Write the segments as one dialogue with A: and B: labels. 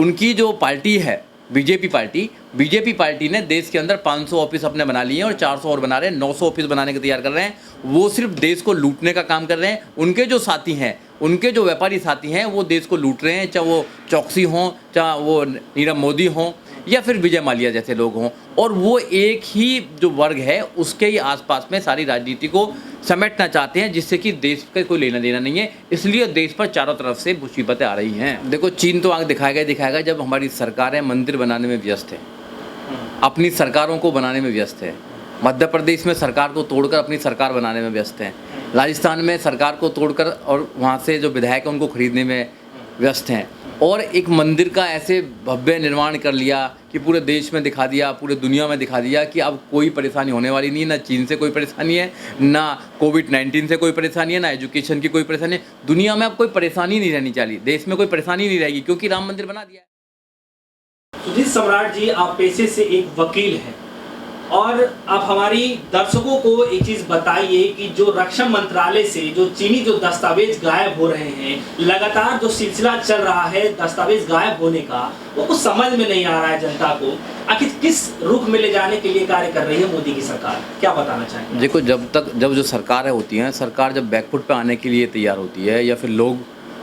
A: उनकी जो पार्टी है बीजेपी पार्टी ने देश के अंदर 500 ऑफिस अपने बना लिए हैं और 400 और बना रहे हैं, 900 ऑफिस बनाने का तैयार कर रहे हैं। वो सिर्फ देश को लूटने का काम कर रहे हैं। उनके जो साथी हैं, उनके जो व्यापारी साथी हैं, वो देश को लूट रहे हैं, चाहे वो चौकसी हों, चाहे वो नीरव मोदी हों या फिर विजय माल्या जैसे लोग हों। और वो एक ही जो वर्ग है उसके ही आसपास में सारी राजनीति को समेटना चाहते हैं, जिससे कि देश का कोई लेना देना नहीं है। इसलिए देश पर चारों तरफ से मुसीबतें आ रही हैं। देखो, चीन तो आगे दिखाएगा जब हमारी सरकारें मंदिर बनाने में व्यस्त है, अपनी सरकारों को बनाने में व्यस्त है। मध्य प्रदेश में सरकार को तोड़कर अपनी सरकार बनाने में व्यस्त हैं। राजस्थान में सरकार को तोड़कर और वहाँ से जो विधायक हैं उनको खरीदने में व्यस्त हैं। और एक मंदिर का ऐसे भव्य निर्माण कर लिया कि पूरे देश में दिखा दिया, पूरे दुनिया में दिखा दिया कि अब कोई परेशानी होने वाली नहीं है। ना चीन से कोई परेशानी है, ना कोविड-19 से कोई परेशानी है, ना एजुकेशन की कोई परेशानी है। दुनिया में अब कोई परेशानी नहीं रहनी चाहिए, देश में कोई परेशानी नहीं रहेगी, क्योंकि राम मंदिर बना दिया है।
B: सुजीत सम्राट जी, आप पेशे से एक वकील हैं और आप हमारी दर्शकों को एक चीज बताइए कि जो रक्षा मंत्रालय से जो चीनी जो दस्तावेज गायब हो रहे हैं, लगातार जो सिलसिला चल रहा है दस्तावेज गायब होने का, वो कुछ समझ में नहीं आ रहा है जनता को। आखिर किस रुख में ले जाने के लिए कार्य कर रही है मोदी की सरकार, क्या बताना चाहेंगे?
A: देखो, जब जो सरकारें होती हैं, सरकार जब बैकफुट पे आने के लिए तैयार होती है या फिर लोग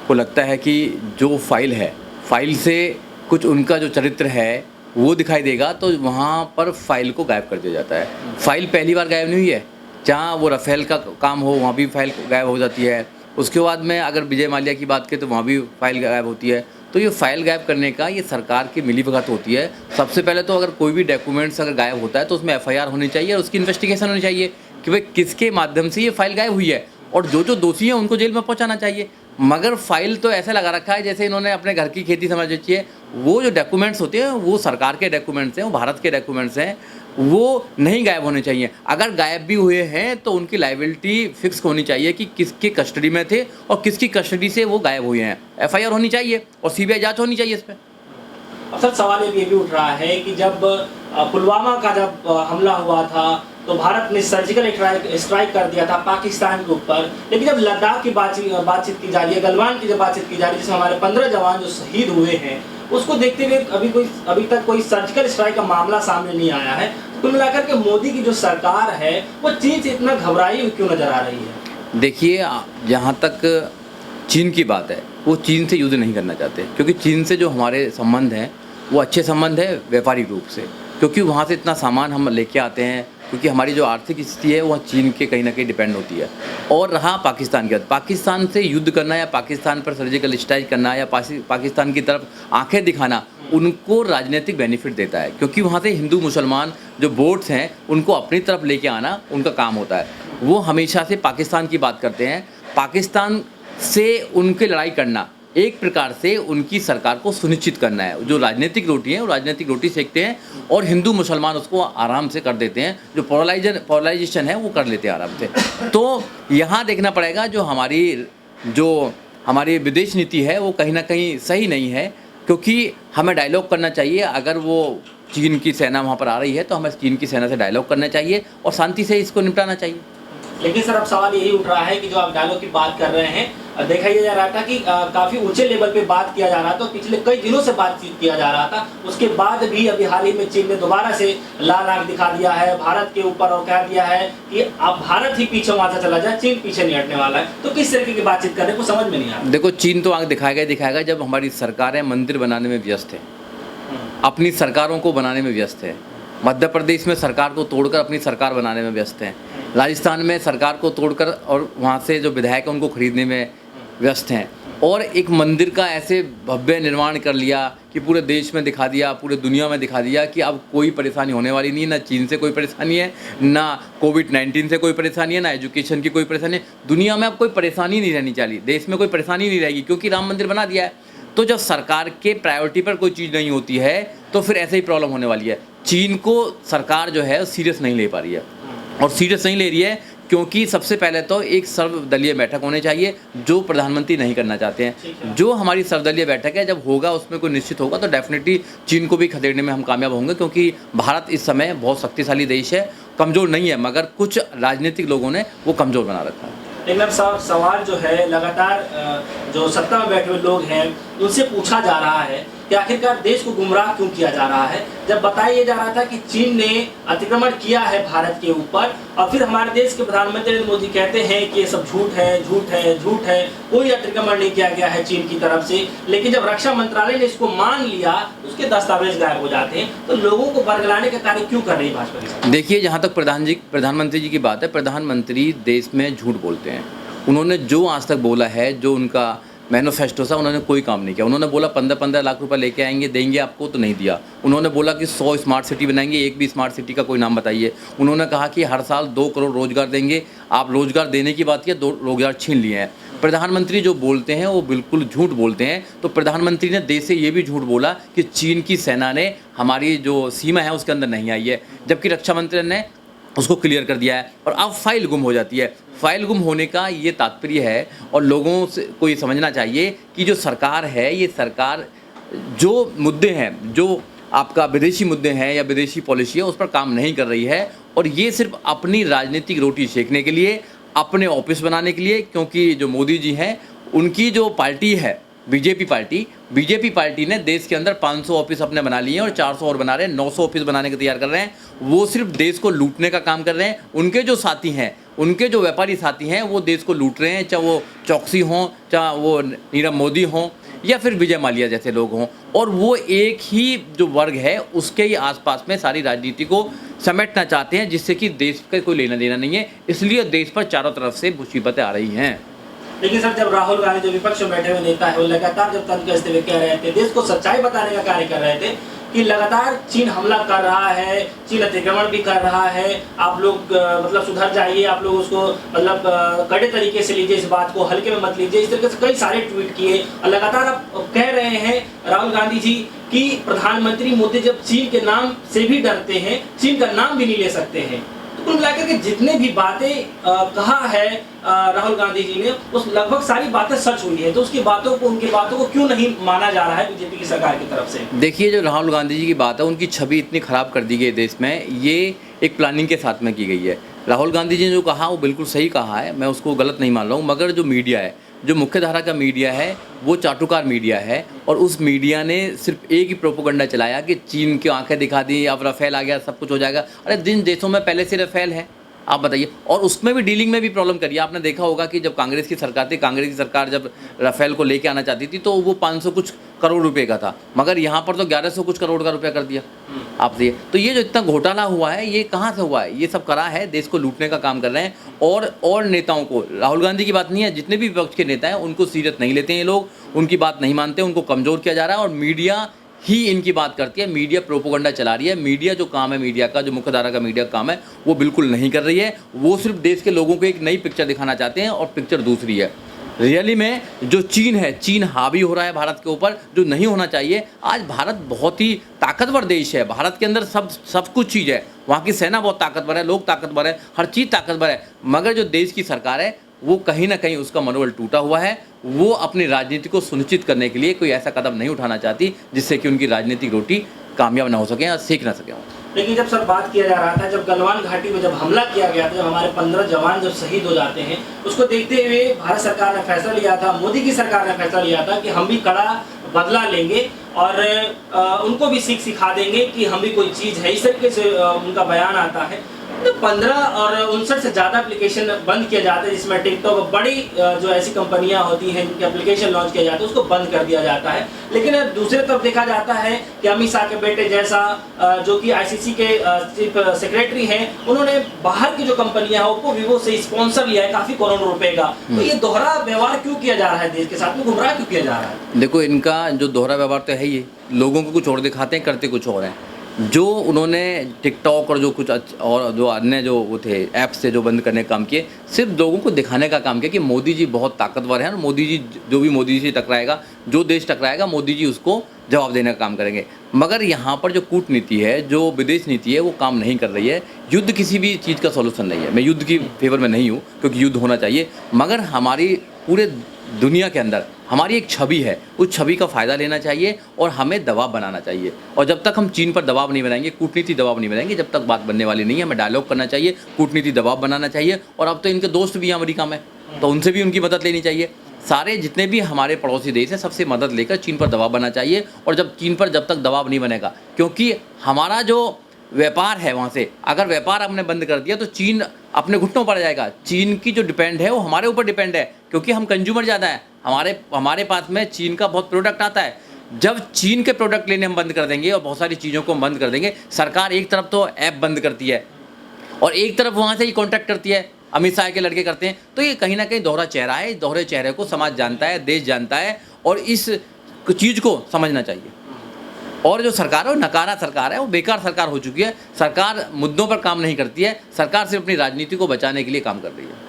A: को लगता है कि जो फाइल से कुछ उनका जो चरित्र है वो दिखाई देगा, तो वहाँ पर फाइल को गायब कर दिया जाता है। फाइल पहली बार गायब नहीं हुई है। जहाँ वो राफेल का काम हो वहाँ भी फाइल गायब हो जाती है। उसके बाद में अगर विजय माल्या की बात करें तो वहाँ भी फाइल गायब होती है। तो ये फाइल गायब करने का ये सरकार की मिलीभगत होती है। सबसे पहले तो अगर कोई भी डॉक्यूमेंट्स अगर गायब होता है तो उसमें FIR होनी चाहिए और उसकी इन्वेस्टिगेशन होनी चाहिए कि भाई किसके माध्यम से ये फाइल गायब हुई है, और जो दोषी हैं उनको जेल में पहुँचाना चाहिए। मगर फाइल तो ऐसे लगा रखा है जैसे इन्होंने अपने घर की खेती समझ रखी है। वो जो डॉक्यूमेंट्स होते हैं वो सरकार के डॉक्यूमेंट्स हैं, वो भारत के डॉक्यूमेंट्स हैं, वो नहीं गायब होने चाहिए। अगर गायब भी हुए हैं तो उनकी लायबिलिटी फिक्स होनी चाहिए कि किसके कस्टडी में थे और किसकी कस्टडी से वो गायब हुए हैं। FIR होनी चाहिए और CBI जांच होनी चाहिए इस पर।
B: अब सर, सवाल ये भी उठ रहा है कि जब पुलवामा का जब हमला हुआ था तो भारत ने सर्जिकल स्ट्राइक कर दिया था पाकिस्तान के ऊपर, लेकिन जब लद्दाख की बातचीत की जा रही है, गलवान की जब बातचीत की जा रही है, जिसमें हमारे 15 जवान जो शहीद हुए हैं, उसको देखते हुए अभी तक कोई सर्जिकल स्ट्राइक का मामला सामने नहीं आया है। कुल मिलाकर के मोदी की जो सरकार है वो चीन से इतना घबराई हुई क्यों नजर आ रही है?
A: देखिए, जहाँ तक चीन की बात है, वो चीन से युद्ध नहीं करना चाहते, क्योंकि चीन से जो हमारे संबंध हैं वो अच्छे संबंध है व्यापारिक रूप से, क्योंकि वहाँ से इतना सामान हम लेके आते हैं, क्योंकि हमारी जो आर्थिक स्थिति है वह चीन के कहीं ना कहीं डिपेंड होती है। और रहा पाकिस्तान की बात, पाकिस्तान से युद्ध करना या पाकिस्तान पर सर्जिकल स्ट्राइक करना या पाकिस्तान की तरफ आंखें दिखाना उनको राजनीतिक बेनिफिट देता है, क्योंकि वहाँ से हिंदू मुसलमान जो वोट्स हैं उनको अपनी तरफ लेके आना उनका काम होता है। वो हमेशा से पाकिस्तान की बात करते हैं। पाकिस्तान से उनकी लड़ाई करना एक प्रकार से उनकी सरकार को सुनिश्चित करना है। जो राजनीतिक रोटी है वो राजनीतिक रोटी सेकते हैं और हिंदू मुसलमान उसको आराम से कर देते हैं। जो पोलराइजेशन है वो कर लेते हैं आराम से। तो यहाँ देखना पड़ेगा जो हमारी विदेश नीति है वो कहीं ना कहीं सही नहीं है, क्योंकि हमें डायलॉग करना चाहिए। अगर वो चीन की सेना वहाँ पर आ रही है तो हमें चीन की सेना से डायलॉग करना चाहिए और शांति से इसको निपटाना चाहिए।
B: लेकिन सर, अब सवाल यही उठ रहा है कि जो आप डायलॉग की बात कर रहे हैं, देखा जा रहा था कि काफी ऊंचे लेवल पे बात किया जा रहा था, पिछले कई दिनों से बातचीत किया जा रहा था। उसके बाद भी अभी हाल ही में चीन ने दोबारा से लाल आंख दिखा दिया है भारत के ऊपर और कह दिया है कि अब भारत ही पीछे वहां से चला जाए, चीन पीछे नहीं हटने वाला है। तो किस तरीके की बातचीत करने को समझ में नहीं आ रहा।
A: देखो, चीन तो आगे दिखाएगा जब हमारी सरकारें मंदिर बनाने में व्यस्त है, अपनी सरकारों को बनाने में व्यस्त है। मध्य प्रदेश में सरकार को तोड़कर अपनी सरकार बनाने में व्यस्त हैं। राजस्थान में सरकार को तोड़कर और वहाँ से जो विधायक हैं उनको खरीदने में व्यस्त हैं। और एक मंदिर का ऐसे भव्य निर्माण कर लिया कि पूरे देश में दिखा दिया, पूरे दुनिया में दिखा दिया कि अब कोई परेशानी होने वाली नहीं है। ना चीन से कोई परेशानी है, ना कोविड-19 से कोई परेशानी है, ना एजुकेशन की कोई परेशानी है। दुनिया में अब कोई परेशानी नहीं रहनी चाहिए, देश में कोई परेशानी नहीं रहेगी, क्योंकि राम मंदिर बना दिया है। तो जब सरकार के प्रायोरिटी पर कोई चीज़ नहीं होती है तो फिर ऐसे ही प्रॉब्लम होने वाली है। चीन को सरकार जो है सीरियस नहीं ले पा रही है, और सीरियस नहीं ले रही है क्योंकि सबसे पहले तो एक सर्वदलीय बैठक होनी चाहिए, जो प्रधानमंत्री नहीं करना चाहते हैं। जो हमारी सर्वदलीय बैठक है जब होगा उसमें कोई निश्चित होगा तो डेफिनेटली चीन को भी खदेड़ने में हम कामयाब होंगे, क्योंकि भारत इस समय बहुत शक्तिशाली देश है, कमज़ोर नहीं है, मगर कुछ राजनीतिक लोगों ने वो कमज़ोर बना रखा है।
B: लेकिन अब सवाल जो है लगातार जो सत्ता में बैठे हुए लोग हैं उनसे पूछा जा रहा है कि आखिरकार देश को गुमराह क्यों किया जा रहा है, जब बताया जा रहा था कि चीन ने अतिक्रमण किया है भारत के ऊपर, और फिर हमारे देश के प्रधानमंत्री नरेंद्र मोदी कहते हैं कि ये सब झूठ है, झूठ है, झूठ है, कोई अतिक्रमण नहीं किया गया है चीन की तरफ से। लेकिन जब रक्षा मंत्रालय ने इसको मान लिया तो उसके दस्तावेज गायब हो जाते हैं। तो लोगों को बरगलाने का कार्य क्यों कर रही है भाजपा की सरकार?
A: देखिए, जहाँ तक प्रधानमंत्री जी की बात है, प्रधानमंत्री देश में झूठ बोलते हैं। उन्होंने जो आज तक बोला है, जो उनका मैनिफेस्टो था, उन्होंने कोई काम नहीं किया। उन्होंने बोला 15-15 लाख रुपए लेके आएंगे, देंगे आपको, तो नहीं दिया। उन्होंने बोला कि 100 स्मार्ट सिटी बनाएंगे, एक भी स्मार्ट सिटी का कोई नाम बताइए। उन्होंने कहा कि हर साल 2 करोड़ रोजगार देंगे, आप रोजगार देने की बात किया, 2 रोजगार छीन लिए हैं। प्रधानमंत्री जो बोलते हैं वो बिल्कुल झूठ बोलते हैं। तो प्रधानमंत्री ने देश से ये भी झूठ बोला कि चीन की सेना ने हमारी जो सीमा है उसके अंदर नहीं आई है, जबकि रक्षा मंत्री ने उसको क्लियर कर दिया है। और अब फाइल गुम हो जाती है। फाइल गुम होने का ये तात्पर्य है, और लोगों से को ये समझना चाहिए कि जो सरकार है, ये सरकार जो मुद्दे हैं, जो आपका विदेशी मुद्दे हैं या विदेशी पॉलिसी है, उस पर काम नहीं कर रही है। और ये सिर्फ अपनी राजनीतिक रोटी सेकने के लिए, अपने ऑफिस बनाने के लिए, क्योंकि जो मोदी जी हैं उनकी जो पार्टी है बीजेपी पार्टी ने देश के अंदर 500 ऑफिस अपने बना लिए हैं और 400 और बना रहे हैं, 900 ऑफिस बनाने का तैयार कर रहे हैं। वो सिर्फ देश को लूटने का काम कर रहे हैं। उनके जो साथी हैं, उनके जो व्यापारी साथी हैं, वो देश को लूट रहे हैं, चाहे वो चौकसी हों, चाहे वो नीरव मोदी हों, या फिर विजय माल्या जैसे लोग हों। और वो एक ही जो वर्ग है उसके ही आसपास में सारी राजनीति को समेटना चाहते हैं, जिससे कि देश का कोई लेना देना नहीं है। इसलिए देश पर चारों तरफ से मुसीबतें आ रही हैं।
B: लेकिन सर, जब राहुल गांधी जो विपक्ष में बैठे हुए नेता है, वो लगातार जब तंज कसते हुए कह रहे थे, देश को सच्चाई बताने का कार्य कर रहे थे कि लगातार चीन हमला कर रहा है, चीन अतिक्रमण भी कर रहा है, आप लोग मतलब सुधर जाइए, आप लोग उसको मतलब कड़े तरीके से लीजिए, इस बात को हल्के में मत लीजिए। इस तरीके से कई सारे ट्वीट किए और लगातार आप कह रहे हैं राहुल गांधी जी कि प्रधानमंत्री मोदी जब चीन के नाम से भी डरते हैं, चीन का नाम भी नहीं ले सकते हैं। कुल मिलाकर के जितने भी बातें कहा है राहुल गांधी जी ने, उस लगभग सारी बातें सच हुई है। तो उनकी बातों को क्यों नहीं माना जा रहा है बीजेपी की सरकार की तरफ से?
A: देखिए, जो राहुल गांधी जी की बात है, उनकी छवि इतनी खराब कर दी गई देश में, ये एक प्लानिंग के साथ में की गई है। राहुल गांधी जी ने जो कहा वो बिल्कुल सही कहा है, मैं उसको गलत नहीं मान रहा हूँ। मगर जो मीडिया है, जो मुख्य धारा का मीडिया है, वो चाटुकार मीडिया है। और उस मीडिया ने सिर्फ एक ही प्रोपोगंडा चलाया कि चीन की आंखें दिखा दी, अब राफेल आ गया, सब कुछ हो जाएगा। अरे जिन देशों में पहले से राफेल है, आप बताइए। और उसमें भी डीलिंग में भी प्रॉब्लम करिए। आपने देखा होगा कि जब कांग्रेस की सरकार थी, कांग्रेस की सरकार जब राफेल को लेके आना चाहती थी तो वो 500 कुछ करोड़ रुपए का था, मगर यहाँ पर तो 1100 कुछ करोड़ का रुपया कर दिया। आप देखिए, तो ये जो इतना घोटाला हुआ है, ये कहाँ से हुआ है? ये सब करा है, देश को लूटने का काम कर रहे हैं। और नेताओं को, राहुल गांधी की बात नहीं है, जितने भी विपक्ष के नेता हैं उनको सीरियस नहीं लेते हैं ये लोग, उनकी बात नहीं मानते, उनको कमज़ोर किया जा रहा है। और मीडिया ही इनकी बात करती है, मीडिया प्रोपोगंडा चला रही है। मीडिया जो काम है, मीडिया का जो मुख्य धारा का मीडिया का काम है, वो बिल्कुल नहीं कर रही है। वो सिर्फ देश के लोगों को एक नई पिक्चर दिखाना चाहते हैं, और पिक्चर दूसरी है। रियली में जो चीन है, चीन हावी हो रहा है भारत के ऊपर, जो नहीं होना चाहिए। आज भारत बहुत ही ताकतवर देश है, भारत के अंदर सब कुछ चीज़ है। वहाँ की सेना बहुत ताकतवर है, लोग ताकतवर है, हर चीज़ ताकतवर है। मगर जो देश की सरकार है, वो कहीं ना कहीं उसका मनोबल टूटा हुआ है। वो अपनी राजनीति को सुनिश्चित करने के लिए कोई ऐसा कदम नहीं उठाना चाहती जिससे कि उनकी राजनीतिक रोटी कामयाब ना हो सके या सेक ना सके।
B: लेकिन जब सर बात किया जा रहा था, जब गलवान घाटी में जब हमला किया गया था, जब हमारे 15 जवान जब शहीद हो जाते हैं, उसको देखते हुए भारत सरकार ने फैसला लिया था, मोदी की सरकार ने फैसला लिया था कि हम भी कड़ा बदला लेंगे और उनको भी सिखा देंगे कि हम भी कोई चीज़ है। इस तरीके से उनका बयान आता है। 15 और 59 से ज़्यादा एप्लीकेशन बंद किया जाता है, जिसमें टिकटॉक बड़ी जो ऐसी कंपनियां होती हैं जिनके एप्लीकेशन लॉन्च किया जाता है, उसको बंद कर दिया जाता है। लेकिन दूसरे तरफ देखा जाता है कि अमित शाह के बेटे जैसा जो कि आईसीसी के चीफ सेक्रेटरी हैं, उन्होंने बाहर की जो कंपनियां हैं ओप्पो वीवो से स्पॉन्सर लिया है काफ़ी करोड़ों रुपए का। तो ये दोहरा व्यवहार क्यों किया जा रहा है, देश के साथ में गुमराह क्यों किया जा रहा है?
A: देखो, इनका जो दोहरा व्यवहार तो है ही, लोगों को कुछ और दिखाते हैं, करते कुछ और हैं। जो उन्होंने टिकटॉक और जो कुछ और जो अन्य जो वो थे ऐप्स थे जो बंद करने का काम किए, सिर्फ लोगों को दिखाने का काम किया कि मोदी जी बहुत ताकतवर हैं और मोदी जी जो भी मोदी जी से टकराएगा, जो देश टकराएगा, मोदी जी उसको जवाब देने का काम करेंगे। मगर यहाँ पर जो कूटनीति है, जो विदेश नीति है, वो काम नहीं कर रही है। युद्ध किसी भी चीज़ का सॉल्यूशन नहीं है। मैं युद्ध की फेवर में नहीं हूँ, क्योंकि युद्ध होना चाहिए, मगर हमारी पूरे दुनिया के अंदर हमारी एक छवि है, उस छवि का फ़ायदा लेना चाहिए और हमें दबाव बनाना चाहिए। और जब तक हम चीन पर दबाव नहीं बनाएंगे, कूटनीति दबाव नहीं बनाएंगे, जब तक बात बनने वाली नहीं है। हमें डायलॉग करना चाहिए, कूटनीति दबाव बनाना चाहिए। और अब तो इनके दोस्त भी हैं अमेरिका में, तो उनसे भी उनकी मदद लेनी चाहिए। सारे जितने भी हमारे पड़ोसी देश हैं सबसे मदद लेकर चीन पर दबाव बनना चाहिए। और जब चीन पर जब तक दबाव नहीं बनेगा, क्योंकि हमारा जो व्यापार है वहाँ से, अगर व्यापार हमने बंद कर दिया तो चीन अपने घुटनों पर जाएगा। चीन की जो डिपेंड है वो हमारे ऊपर डिपेंड है, क्योंकि हम कंज्यूमर ज़्यादा है, हमारे पास में चीन का बहुत प्रोडक्ट आता है। जब चीन के प्रोडक्ट लेने हम बंद कर देंगे और बहुत सारी चीज़ों को हम बंद कर देंगे, सरकार एक तरफ तो ऐप बंद करती है और एक तरफ वहाँ से ही कॉन्ट्रैक्ट करती है, अमित शाह के लड़के करते हैं। तो ये कहीं ना कहीं दोहरा चेहरा है। इस दोहरे चेहरे को समाज जानता है, देश जानता है और इस चीज़ को समझना चाहिए। और जो सरकार है वो नकारा सरकार है, वो बेकार सरकार हो चुकी है। सरकार मुद्दों पर काम नहीं करती है, सरकार सिर्फ अपनी राजनीति को बचाने के लिए काम कर रही है।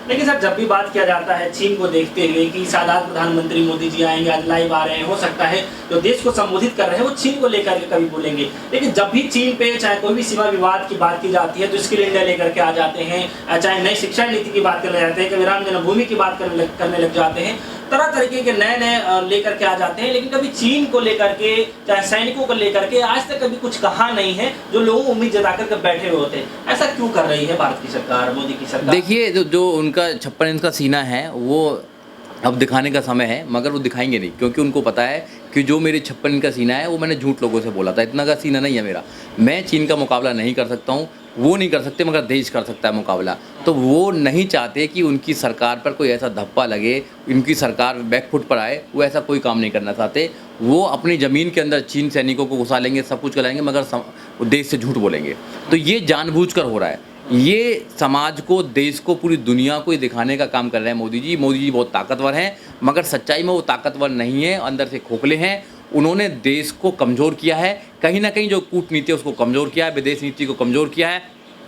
B: लेकिन सर, जब भी बात किया जाता है चीन को देखते हुए कि साधारण प्रधानमंत्री मोदी जी आएंगे, आज लाइव आ रहे हैं, हो सकता है जो देश को संबोधित कर रहे हैं वो चीन को लेकर के कभी बोलेंगे, लेकिन जब भी चीन पे चाहे कोई भी सीमा विवाद की बात की जाती है तो स्किल इंडिया लेकर के आ जाते हैं, चाहे नई शिक्षा नीति की बात करने जाते हैं, कभी राम जन्मभूमि की बात करने लग जाते हैं, तरह तरीके के नए लेकर के आ जाते हैं, लेकिन कभी चीन को लेकर के चाहे सैनिकों को लेकर के आज तक कभी कुछ कहा नहीं है, जो लोगों को उम्मीद जता करके बैठे हुए होते हैं। ऐसा क्यों कर रही है भारत की सरकार, मोदी की सरकार?
A: देखिए, जो उनका 56 इंच का सीना है वो अब दिखाने का समय है, मगर वो दिखाएंगे नहीं, क्योंकि उनको पता है कि जो मेरे 56 इंच का सीना है वो मैंने झूठ लोगों से बोला था। इतना का सीना नहीं है मेरा, मैं चीन का मुकाबला नहीं कर सकता हूँ, वो नहीं कर सकते, मगर देश कर सकता है मुकाबला। तो वो नहीं चाहते कि उनकी सरकार पर कोई ऐसा धब्बा लगे, उनकी सरकार बैकफुट पर आए, वो ऐसा कोई काम नहीं करना चाहते। वो अपनी ज़मीन के अंदर चीन सैनिकों को घुसा लेंगे, सब कुछ कराएंगे, मगर देश से झूठ बोलेंगे। तो ये जानबूझकर हो रहा है। ये समाज को, देश को, पूरी दुनिया को ये दिखाने का काम कर रहे हैं मोदी जी। मोदी जी बहुत ताकतवर हैं, मगर सच्चाई में वो ताकतवर नहीं है, अंदर से खोखले हैं। उन्होंने देश को कमज़ोर किया है, कहीं ना कहीं जो कूटनीति है उसको कमज़ोर किया है, विदेश नीति को कमज़ोर किया है।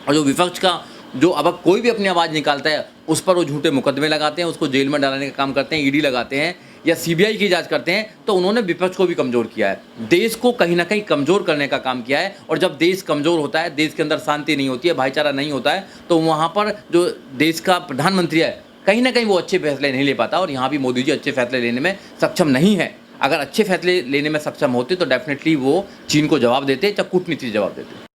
A: और जो विपक्ष का जो अब कोई भी अपनी आवाज़ निकालता है उस पर वो झूठे मुकदमे लगाते हैं, उसको जेल में डालने का काम करते हैं, ईडी लगाते हैं या सीबीआई की जांच करते हैं। तो उन्होंने विपक्ष को भी कमज़ोर किया है, देश को कहीं ना कहीं कमज़ोर करने का काम किया है। और जब देश कमज़ोर होता है, देश के अंदर शांति नहीं होती है, भाईचारा नहीं होता है, तो वहाँ पर जो देश का प्रधानमंत्री है कहीं ना कहीं वो अच्छे फैसले नहीं ले पाता। और यहाँ भी मोदी जी अच्छे फैसले लेने में सक्षम नहीं है। अगर अच्छे फैसले लेने में सक्षम होते तो डेफिनेटली वो चीन को जवाब देते या कूटनीति जवाब देते।